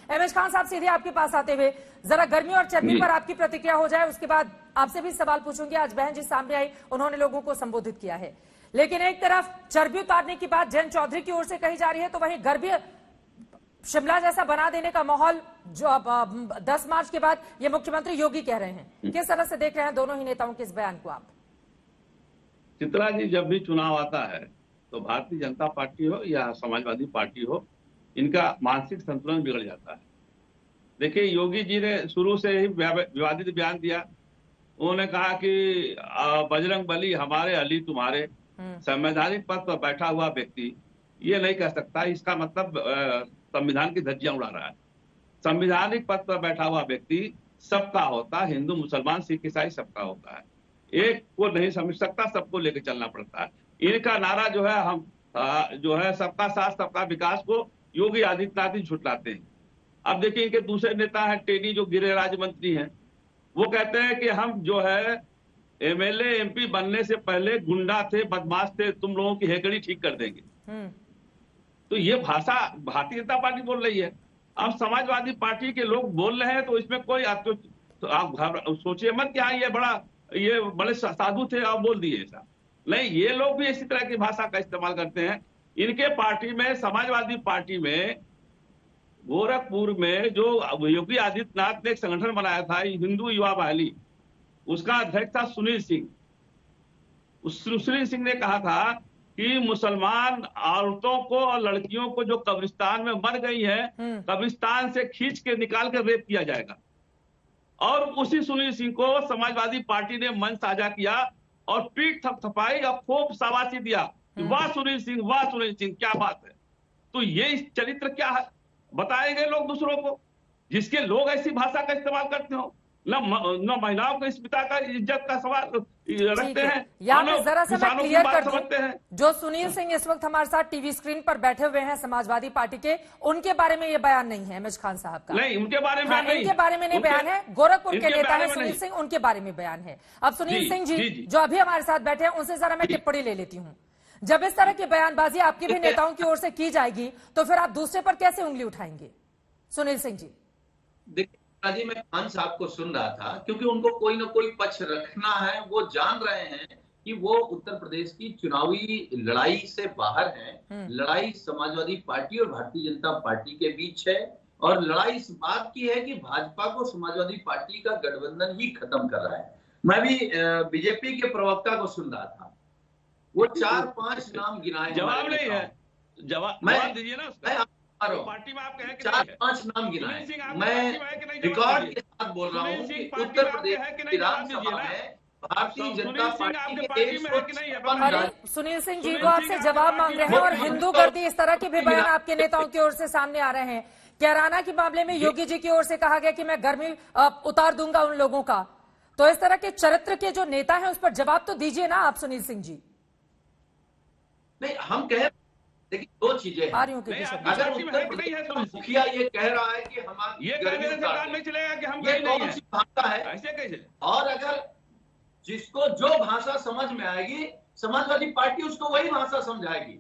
MH Khan साहब, सीधे आपके पास आते हुए जरा गर्मी और चर्बी पर आपकी प्रतिक्रिया हो जाए, उसके बाद आपसे भी सवाल पूछूंगी। आज बहन जी सामने आई, उन्होंने लोगों को संबोधित किया है, लेकिन एक तरफ चर्बी उतारने की बात जयंत चौधरी की ओर से कही जा रही है, तो वहीं गर्मी शिमला जैसा बना देने का माहौल जो अब 10 मार्च के बाद ये मुख्यमंत्री योगी कह रहे हैं। किस तरह से देख रहे हैं दोनों ही नेताओं के इस बयान को आप? चित्रा जी, जब भी चुनाव आता है तो भारतीय जनता पार्टी हो या समाजवादी पार्टी हो, इनका मानसिक संतुलन बिगड़ जाता है। देखिए, योगी जी ने शुरू से ही विवादित बयान दिया। उन्होंने कहा कि बजरंग बली हमारे, अली तुम्हारे। संवैधानिक पद पर बैठा हुआ व्यक्ति ये नहीं कह सकता, इसका मतलब संविधान की धज्जियां उड़ा रहा है। संविधानिक पद पर बैठा हुआ व्यक्ति सबका होता है, हिंदू मुसलमान सिख ईसाई सबका होता है, एक को नहीं समझ सकता, सबको लेकर चलना पड़ता है। इनका नारा जो है, हम जो है सबका साथ सबका विकास को योगी आदित्यनाथ ही झुटलाते हैं। अब देखिए, इनके दूसरे नेता है टेनी, जो गृह राज्य मंत्री हैं, वो कहते हैं कि हम जो है एमएलए एमपी बनने से पहले गुंडा थे, बदमाश थे, तुम लोगों की हेकड़ी ठीक कर देंगे। तो ये भाषा भारतीय जनता पार्टी बोल रही है। अब समाजवादी पार्टी के लोग बोल रहे हैं, तो इसमें कोई आप सोचिए मत कि हाँ ये बड़े साधु थे और बोल दिए ऐसा नहीं। ये लोग भी इसी तरह की भाषा का इस्तेमाल करते हैं। इनके पार्टी में, समाजवादी पार्टी में, गोरखपुर में जो योगी आदित्यनाथ ने एक संगठन बनाया था, हिंदू युवा बहाली, उसका अध्यक्ष था सुनील सिंह। उस सुनील सिंह ने कहा था कि मुसलमान औरतों को और लड़कियों को जो कब्रिस्तान में मर गई है, कब्रिस्तान से खींच के निकाल कर रेप किया जाएगा। और उसी सुनील सिंह को समाजवादी पार्टी ने मंच साझा किया और पीठ थपथपाई और खूब शाबाशी दिया, वाह सुनील सिंह, वाह सुनील सिंह, क्या बात है। तो ये चरित्र क्या है बताएंगे लोग दूसरों को, जिसके लोग ऐसी भाषा का इस्तेमाल करते हो। न महिलाओं को इस पिता का इज्जत का सवाल रखते हैं। यहाँ पे जरा सा मैं क्लियर कर दूं, जो सुनील सिंह इस वक्त हमारे साथ टीवी स्क्रीन पर बैठे हुए हैं समाजवादी पार्टी के, उनके बारे में ये बयान नहीं है एमएच खान साहब का। नहीं, उनके बारे में नहीं, इनके बारे में नहीं बयान है। गोरखपुर के नेता है सुनील सिंह, उनके बारे में बयान है। अब सुनील सिंह जी जो अभी हमारे साथ बैठे हैं, उनसे जरा मैं टिप्पणी ले लेती हूँ। जब इस तरह की बयानबाजी आपके भी नेताओं की ओर से की जाएगी, तो फिर आप दूसरे पर कैसे उंगली उठाएंगे? सुनील सिंह जी। देखिए जी, मैं खान साहब को सुन रहा था, क्योंकि उनको कोई ना कोई पक्ष रखना है। वो जान रहे हैं कि वो उत्तर प्रदेश की चुनावी लड़ाई से बाहर हैं। लड़ाई समाजवादी पार्टी और भारतीय जनता पार्टी के बीच है, और लड़ाई इस बात की है कि भाजपा को समाजवादी पार्टी का गठबंधन ही खत्म कर रहा है। मैं भी बीजेपी के प्रवक्ता को सुन रहा था, वो 4-5 नाम गिनाए। जवाब नहीं है, जवाब दीजिए ना। पार्टी में आप कहें कि 4-5 नाम गिनाए। मैं रिकॉर्ड के साथ बोल रहा हूँ कि उत्तर प्रदेश विधानसभा में भारतीय जनता पार्टी के सुनील सिंह जी वो आपसे जवाब मांग रहे हैं, और हिंदू गर्दी इस तरह के भी बयान आपके नेताओं की ओर से सामने आ रहे हैं। कैराना के मामले में योगी जी की ओर से कहा गया कि मैं गर्मी उतार दूंगा उन लोगों का। तो इस तरह के चरित्र के जो नेता हैं, उस पर जवाब तो दीजिए ना आप सुनील सिंह जी। नहीं, हम कह, देखिए दो चीजें हैं। अगर उत्तर प्रदेश का मुखिया ये कह रहा है कि हमारी गर्मी नहीं चलेगा, कि हम ये कौन सी भाषा है? ऐसे कैसे? और अगर जिसको जो भाषा समझ में आएगी, समाजवादी पार्टी उसको वही भाषा समझाएगी।